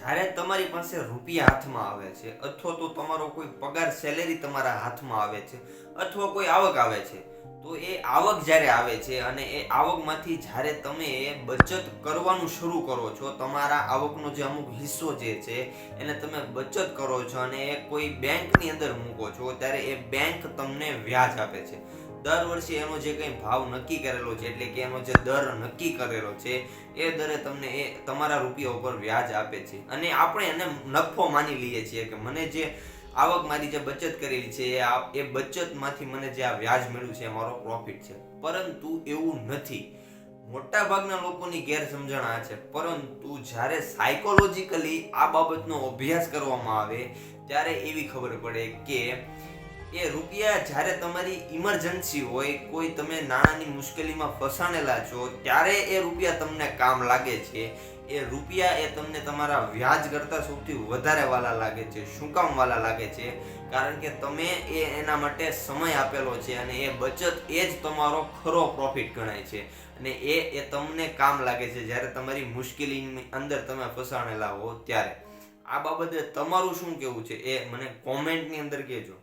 જ્યારે તમારી પાસે રૂપિયા હાથમાં આવે છે અથવા તો તમારો કોઈ પગાર સેલેરી તમારા હાથમાં આવે છે અથવા કોઈ આવક આવે છે, તો એ આવક જ્યારે આવે છે અને એ આવકમાંથી જ્યારે તમે એ બચત કરવાનું શરૂ કરો છો, તમારા આવકનો જે અમુક હિસ્સો જે છે એને તમે બચત કરો છો અને એ કોઈ બેંકની અંદર મૂકો છો, ત્યારે એ બેંક તમને વ્યાજ આપે છે. દર વર્ષે એનો જે કંઈ ભાવ નક્કી કરેલો છે, એટલે કે એનો જે દર નક્કી કરેલો છે, એ દરે તમને એ તમારા રૂપિયા ઉપર વ્યાજ આપે છે અને આપણે એને નફો માની લઈએ છીએ કે મને જે આવક મારી જે બચત કરેલી છે એ બચતમાંથી મને જે આ વ્યાજ મળ્યું છે એ મારો પ્રોફિટ છે. પરંતુ એવું નથી. મોટા ભાગના લોકોની ગેરસમજણ આ છે. પરંતુ જ્યારે સાયકોલોજીકલી આ બાબતનો અભ્યાસ કરવામાં આવે ત્યારે એવી ખબર પડે કે એ રૂપિયા જ્યારે તમારી ઇમરજન્સી હોય, કોઈ તમે નાણાંની મુશ્કેલીમાં ફસાણેલા છો, ત્યારે એ રૂપિયા તમને કામ લાગે છે. એ રૂપિયા એ તમને તમારા વ્યાજ કરતાં સૌથી વધારે વાલા લાગે છે. શું કામ વાલા લાગે છે? કારણ કે તમે એના માટે સમય આપેલો છે અને એ બચત એ જ તમારો ખરો પ્રોફિટ ગણાય છે અને એ તમને કામ લાગે છે જ્યારે તમારી મુશ્કેલીની અંદર તમે ફસાણેલા હો ત્યારે. આ બાબતે તમારું શું કહેવું છે એ મને કોમેન્ટની અંદર કહેજો.